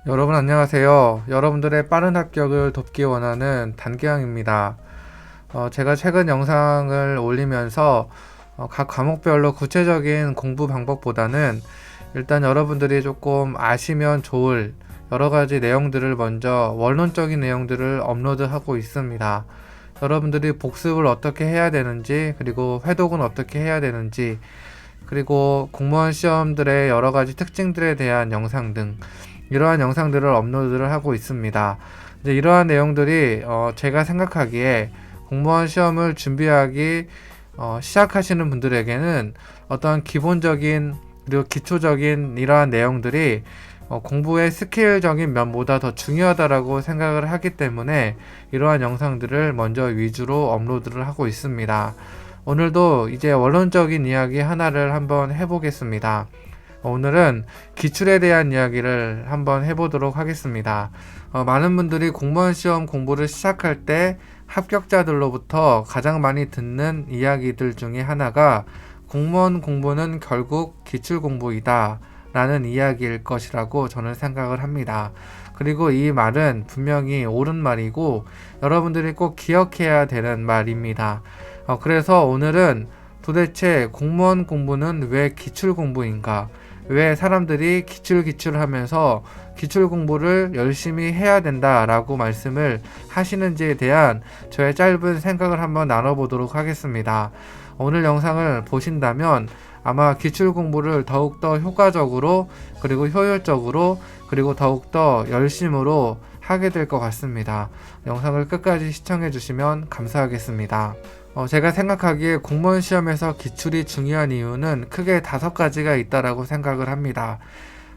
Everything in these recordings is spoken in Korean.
여러분 안녕하세요. 여러분들의 빠른 합격을 돕기 원하는 단계형입니다. 제가 최근 영상을 올리면서 각 과목별로 구체적인 공부 방법보다는 일단 여러분들이 조금 아시면 좋을 여러 가지 내용들을 먼저 원론적인 내용들을 업로드하고 있습니다. 여러분들이 복습을 어떻게 해야 되는지, 그리고 회독은 어떻게 해야 되는지, 그리고 공무원 시험들의 여러 가지 특징들에 대한 영상 등 이러한 영상들을 업로드를 하고 있습니다. 이제 이러한 내용들이 제가 생각하기에 공무원 시험을 준비하기 시작하시는 분들에게는 어떤 기본적인 그리고 기초적인 이러한 내용들이 공부의 스킬적인 면보다 더 중요하다라고 생각을 하기 때문에 이러한 영상들을 먼저 위주로 업로드를 하고 있습니다. 오늘도 이제 원론적인 이야기 하나를 한번 해보겠습니다. 오늘은 기출에 대한 이야기를 한번 해보도록 하겠습니다. 많은 분들이 공무원 시험 공부를 시작할 때 합격자들로부터 가장 많이 듣는 이야기들 중에 하나가 공무원 공부는 결국 기출 공부이다 라는 이야기일 것이라고 저는 생각을 합니다. 그리고 이 말은 분명히 옳은 말이고 여러분들이 꼭 기억해야 되는 말입니다. 그래서 오늘은 도대체 공무원 공부는 왜 기출 공부인가? 왜 사람들이 기출하면서 기출 공부를 열심히 해야 된다라고 말씀을 하시는지에 대한 저의 짧은 생각을 한번 나눠보도록 하겠습니다. 오늘 영상을 보신다면 아마 기출 공부를 더욱더 효과적으로 그리고 효율적으로 그리고 더욱더 열심으로 하게 될 것 같습니다. 영상을 끝까지 시청해 주시면 감사하겠습니다. 제가 생각하기에 공무원 시험에서 기출이 중요한 이유는 크게 5가지가 있다라고 생각을 합니다.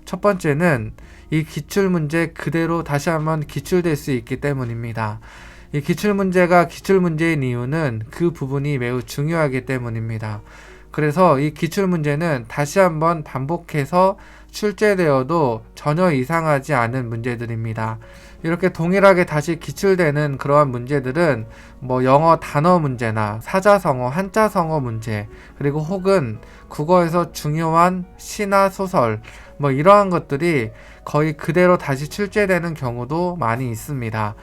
첫 번째는 이 기출 문제 그대로 다시 한번 기출될 수 있기 때문입니다. 이 기출 문제가 기출 문제인 이유는 그 부분이 매우 중요하기 때문입니다. 그래서 이 기출 문제는 다시 한번 반복해서 출제되어도 전혀 이상하지 않은 문제들입니다. 이렇게 동일하게 다시 기출되는 그러한 문제들은 영어 단어 문제나 사자성어, 한자성어 문제, 그리고 혹은 국어에서 중요한 시나 소설, 이러한 것들이 거의 그대로 다시 출제되는 경우도 많이 있습니다.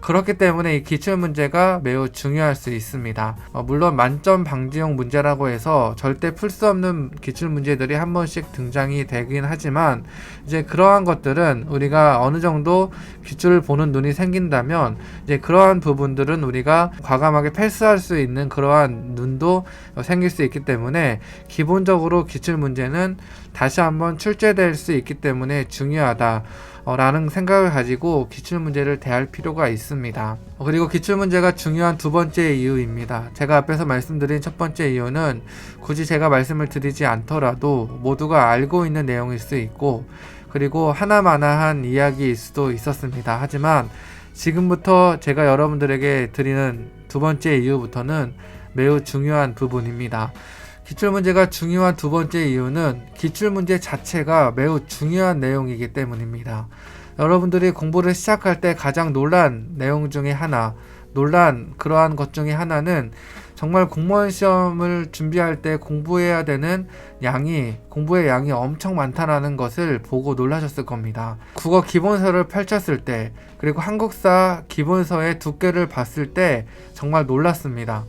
그렇기 때문에 이 기출 문제가 매우 중요할 수 있습니다. 물론 만점 방지용 문제라고 해서 절대 풀 수 없는 기출 문제들이 한 번씩 등장이 되긴 하지만 이제 그러한 것들은 우리가 어느 정도 기출을 보는 눈이 생긴다면 이제 그러한 부분들은 우리가 과감하게 패스할 수 있는 그러한 눈도 생길 수 있기 때문에 기본적으로 기출 문제는 다시 한번 출제될 수 있기 때문에 중요하다 라는 생각을 가지고 기출문제를 대할 필요가 있습니다. 그리고 기출문제가 중요한 두 번째 이유입니다. 제가 앞에서 말씀드린 첫 번째 이유는 굳이 제가 말씀을 드리지 않더라도 모두가 알고 있는 내용일 수 있고 그리고 하나마나한 이야기일 수도 있었습니다. 하지만 지금부터 제가 여러분들에게 드리는 두 번째 이유부터는 매우 중요한 부분입니다. 기출문제가 중요한 두 번째 이유는 기출문제 자체가 매우 중요한 내용이기 때문입니다. 여러분들이 공부를 시작할 때 가장 놀란 내용 중에 하나, 놀란 그러한 것 중에 하나는 정말 공무원 시험을 준비할 때 공부의 양이 엄청 많다라는 것을 보고 놀라셨을 겁니다. 국어 기본서를 펼쳤을 때, 그리고 한국사 기본서의 두께를 봤을 때 정말 놀랐습니다.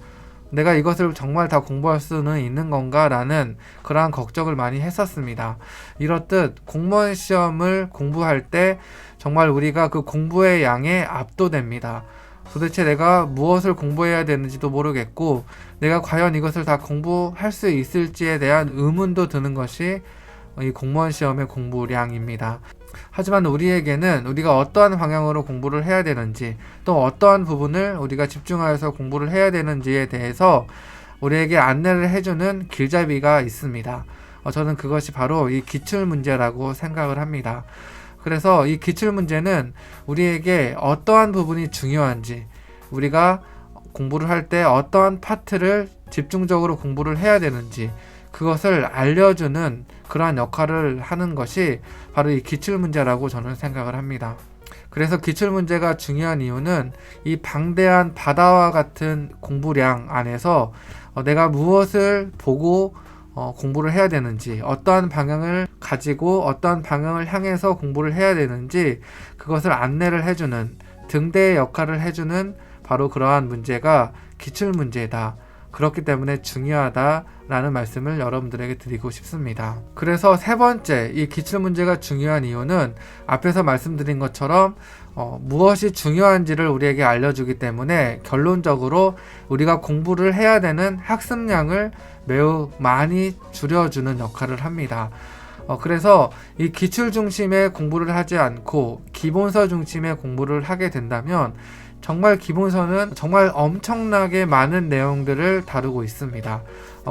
내가 이것을 정말 다 공부할 수는 있는 건가? 라는 그러한 걱정을 많이 했었습니다. 이렇듯 공무원 시험을 공부할 때 정말 우리가 그 공부의 양에 압도됩니다. 도대체 내가 무엇을 공부해야 되는지도 모르겠고 내가 과연 이것을 다 공부할 수 있을지에 대한 의문도 드는 것이 이 공무원 시험의 공부량입니다. 하지만 우리에게는 우리가 어떠한 방향으로 공부를 해야 되는지 또 어떠한 부분을 우리가 집중하여서 공부를 해야 되는지에 대해서 우리에게 안내를 해주는 길잡이가 있습니다. 저는 그것이 바로 이 기출문제라고 생각을 합니다. 그래서 이 기출문제는 우리에게 어떠한 부분이 중요한지 우리가 공부를 할 때 어떠한 파트를 집중적으로 공부를 해야 되는지 그것을 알려주는 그러한 역할을 하는 것이 바로 이 기출문제라고 저는 생각을 합니다. 그래서 기출문제가 중요한 이유는 이 방대한 바다와 같은 공부량 안에서 내가 무엇을 보고 공부를 해야 되는지, 어떠한 방향을 가지고 어떠한 방향을 향해서 공부를 해야 되는지 그것을 안내를 해주는 등대의 역할을 해주는 바로 그러한 문제가 기출문제다. 그렇기 때문에 중요하다라는 말씀을 여러분들에게 드리고 싶습니다. 그래서 세 번째, 이 기출문제가 중요한 이유는 앞에서 말씀드린 것처럼 무엇이 중요한지를 우리에게 알려주기 때문에 결론적으로 우리가 공부를 해야 되는 학습량을 매우 많이 줄여주는 역할을 합니다. 그래서 이 기출 중심의 공부를 하지 않고 기본서 중심의 공부를 하게 된다면 정말 기본서는 정말 엄청나게 많은 내용들을 다루고 있습니다.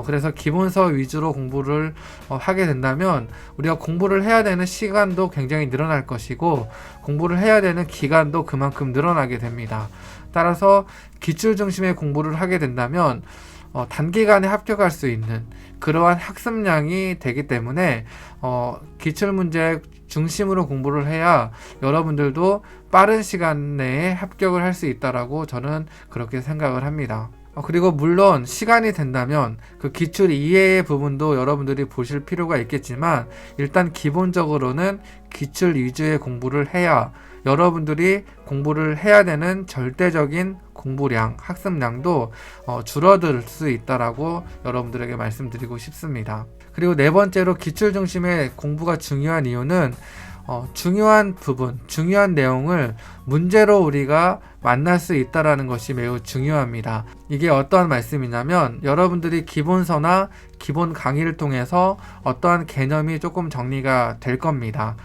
그래서 기본서 위주로 공부를 하게 된다면 우리가 공부를 해야 되는 시간도 굉장히 늘어날 것이고 공부를 해야 되는 기간도 그만큼 늘어나게 됩니다. 따라서 기출 중심의 공부를 하게 된다면 단기간에 합격할 수 있는 그러한 학습량이 되기 때문에 기출문제 중심으로 공부를 해야 여러분들도 빠른 시간 내에 합격을 할 수 있다라고 저는 그렇게 생각을 합니다. 그리고 물론 시간이 된다면 그 기출 이외의 부분도 여러분들이 보실 필요가 있겠지만 일단 기본적으로는 기출 위주의 공부를 해야 여러분들이 공부를 해야 되는 절대적인 공부량, 학습량도 줄어들 수 있다라고 여러분들에게 말씀드리고 싶습니다. 그리고 네 번째로 기출 중심의 공부가 중요한 이유는 중요한 부분, 중요한 내용을 문제로 우리가 만날 수 있다라는 것이 매우 중요합니다. 이게 어떠한 말씀이냐면 여러분들이 기본서나 기본 강의를 통해서 어떠한 개념이 조금 정리가 될 겁니다.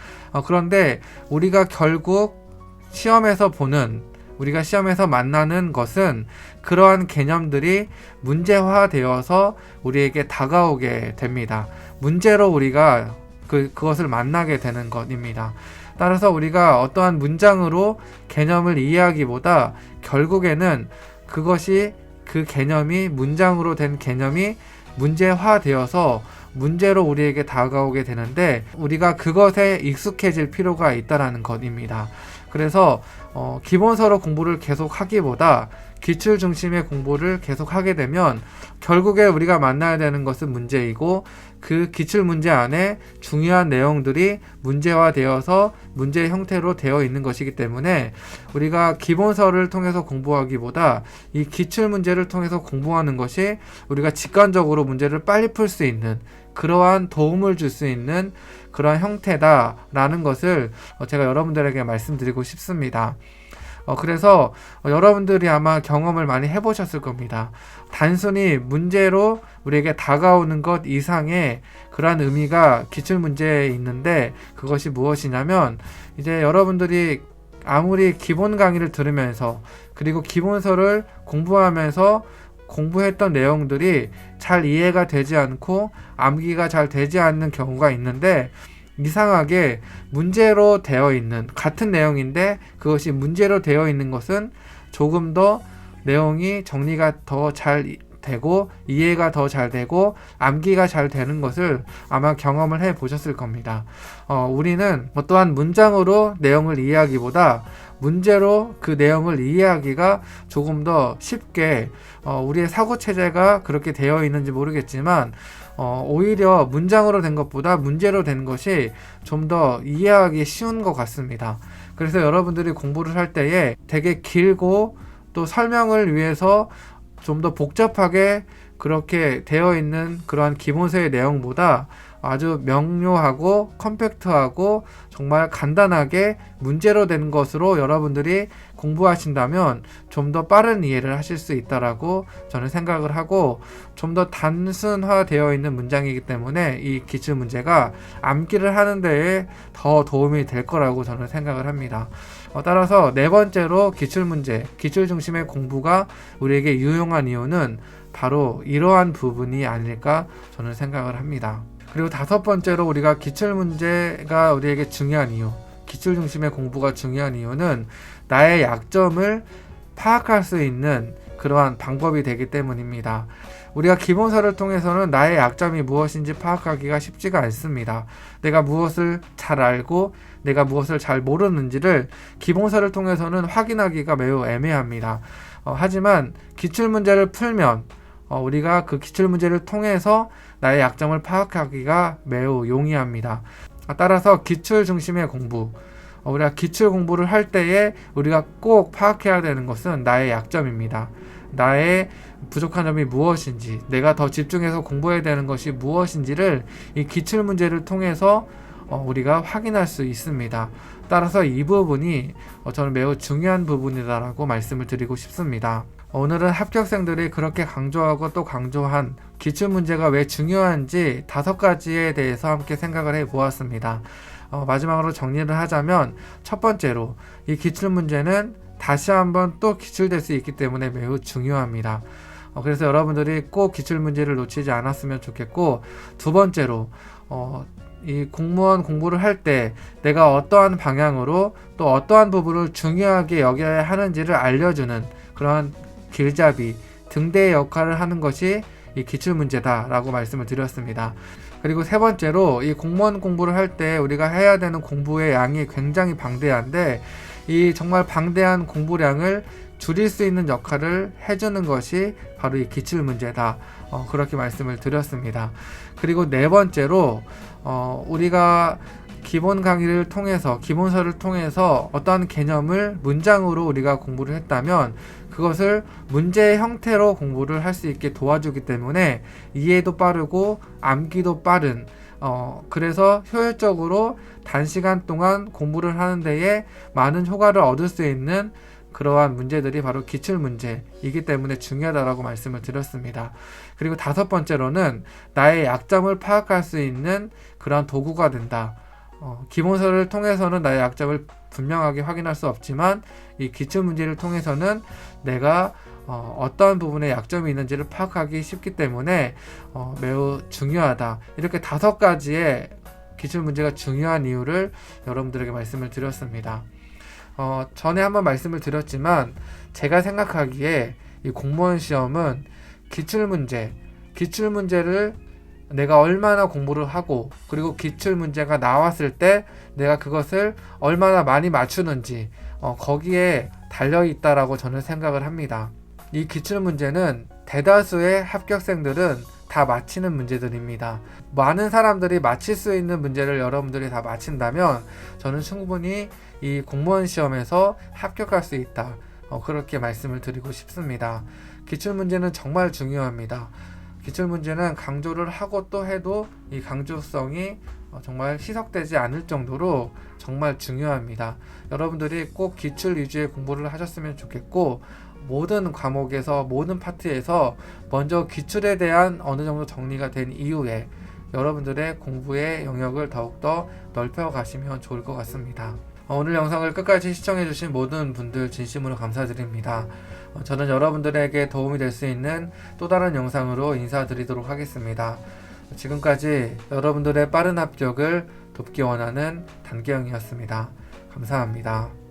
그런데 우리가 결국 우리가 시험에서 만나는 것은 그러한 개념들이 문제화되어서 우리에게 다가오게 됩니다. 문제로 우리가 그것을 만나게 되는 것입니다. 따라서 우리가 어떠한 문장으로 개념을 이해하기보다 결국에는 그 개념이 문장으로 된 개념이 문제화되어서 문제로 우리에게 다가오게 되는데 우리가 그것에 익숙해질 필요가 있다는 것입니다. 그래서 기본서로 공부를 계속 하기보다 기출 중심의 공부를 계속 하게 되면 결국에 우리가 만나야 되는 것은 문제이고 그 기출 문제 안에 중요한 내용들이 문제화되어서 문제 형태로 되어 있는 것이기 때문에 우리가 기본서를 통해서 공부하기보다 이 기출 문제를 통해서 공부하는 것이 우리가 직관적으로 문제를 빨리 풀 수 있는 그러한 도움을 줄 수 있는 그러한 형태다라는 것을 제가 여러분들에게 말씀드리고 싶습니다. 그래서 여러분들이 아마 경험을 많이 해보셨을 겁니다. 단순히 문제로 우리에게 다가오는 것 이상의 그러한 의미가 기출문제에 있는데 그것이 무엇이냐면 이제 여러분들이 아무리 기본 강의를 들으면서 그리고 기본서를 공부하면서 공부했던 내용들이 잘 이해가 되지 않고 암기가 잘 되지 않는 경우가 있는데 이상하게 문제로 되어 있는 같은 내용인데 그것이 문제로 되어 있는 것은 조금 더 내용이 정리가 더 잘 되고 이해가 더 잘 되고 암기가 잘 되는 것을 아마 경험을 해 보셨을 겁니다. 우리는 어떠한 문장으로 내용을 이해하기보다 문제로 그 내용을 이해하기가 조금 더 쉽게 우리의 사고체제가 그렇게 되어 있는지 모르겠지만 오히려 문장으로 된 것보다 문제로 된 것이 좀 더 이해하기 쉬운 것 같습니다. 그래서 여러분들이 공부를 할 때에 되게 길고 또 설명을 위해서 좀 더 복잡하게 그렇게 되어 있는 그러한 기본서의 내용보다 아주 명료하고 컴팩트하고 정말 간단하게 문제로 된 것으로 여러분들이 공부하신다면 좀 더 빠른 이해를 하실 수 있다라고 저는 생각을 하고 좀 더 단순화되어 있는 문장이기 때문에 이 기출 문제가 암기를 하는 데에 더 도움이 될 거라고 저는 생각을 합니다. 따라서 네 번째로 기출 문제, 기출 중심의 공부가 우리에게 유용한 이유는 바로 이러한 부분이 아닐까 저는 생각을 합니다. 그리고 다섯 번째로 우리가 기출 문제가 우리에게 중요한 이유, 기출 중심의 공부가 중요한 이유는 나의 약점을 파악할 수 있는 그러한 방법이 되기 때문입니다. 우리가 기본서를 통해서는 나의 약점이 무엇인지 파악하기가 쉽지가 않습니다. 내가 무엇을 잘 알고 내가 무엇을 잘 모르는지를 기본서를 통해서는 확인하기가 매우 애매합니다. 하지만 기출문제를 풀면 우리가 그 기출문제를 통해서 나의 약점을 파악하기가 매우 용이합니다. 따라서 기출 중심의 공부, 우리가 기출 공부를 할 때에 우리가 꼭 파악해야 되는 것은 나의 약점입니다. 나의 부족한 점이 무엇인지, 내가 더 집중해서 공부해야 되는 것이 무엇인지를 이 기출 문제를 통해서 우리가 확인할 수 있습니다. 따라서 이 부분이 저는 매우 중요한 부분이다라고 말씀을 드리고 싶습니다. 오늘은 합격생들이 그렇게 강조하고 또 강조한 기출문제가 왜 중요한지 5가지에 대해서 함께 생각을 해 보았습니다. 마지막으로 정리를 하자면, 첫 번째로 이 기출문제는 다시 한번 또 기출될 수 있기 때문에 매우 중요합니다. 그래서 여러분들이 꼭 기출문제를 놓치지 않았으면 좋겠고, 두 번째로 이 공무원 공부를 할 때 내가 어떠한 방향으로 또 어떠한 부분을 중요하게 여겨야 하는지를 알려주는 그러한 길잡이, 등대의 역할을 하는 것이 이 기출문제다 라고 말씀을 드렸습니다. 그리고 세 번째로 이 공무원 공부를 할 때 우리가 해야 되는 공부의 양이 굉장히 방대한데, 이 정말 방대한 공부량을 줄일 수 있는 역할을 해주는 것이 바로 이 기출문제다, 그렇게 말씀을 드렸습니다. 그리고 네 번째로 우리가 기본 강의를 통해서, 기본서를 통해서 어떠한 개념을 문장으로 우리가 공부를 했다면 그것을 문제의 형태로 공부를 할 수 있게 도와주기 때문에 이해도 빠르고 암기도 빠른, 그래서 효율적으로 단시간 동안 공부를 하는 데에 많은 효과를 얻을 수 있는 그러한 문제들이 바로 기출문제이기 때문에 중요하다라고 말씀을 드렸습니다. 그리고 5번째로는 나의 약점을 파악할 수 있는 그러한 도구가 된다. 기본서를 통해서는 나의 약점을 분명하게 확인할 수 없지만 이 기출문제를 통해서는 내가 어떤 부분에 약점이 있는지를 파악하기 쉽기 때문에 매우 중요하다. 이렇게 5가지의 기출문제가 중요한 이유를 여러분들에게 말씀을 드렸습니다. 전에 한번 말씀을 드렸지만 제가 생각하기에 이 공무원 시험은 기출문제를 내가 얼마나 공부를 하고, 그리고 기출문제가 나왔을 때 내가 그것을 얼마나 많이 맞추는지 거기에 달려있다라고 저는 생각을 합니다. 이 기출문제는 대다수의 합격생들은 다 맞히는 문제들입니다. 많은 사람들이 맞힐 수 있는 문제를 여러분들이 다 맞힌다면 저는 충분히 이 공무원 시험에서 합격할 수 있다, 그렇게 말씀을 드리고 싶습니다. 기출문제는 정말 중요합니다. 기출문제는 강조를 하고 또 해도 이 강조성이 정말 희석되지 않을 정도로 정말 중요합니다. 여러분들이 꼭 기출 위주의 공부를 하셨으면 좋겠고, 모든 과목에서, 모든 파트에서 먼저 기출에 대한 어느 정도 정리가 된 이후에 여러분들의 공부의 영역을 더욱더 넓혀 가시면 좋을 것 같습니다. 오늘 영상을 끝까지 시청해주신 모든 분들 진심으로 감사드립니다. 저는 여러분들에게 도움이 될 수 있는 또 다른 영상으로 인사드리도록 하겠습니다. 지금까지 여러분들의 빠른 합격을 돕기 원하는 단계형이었습니다. 감사합니다.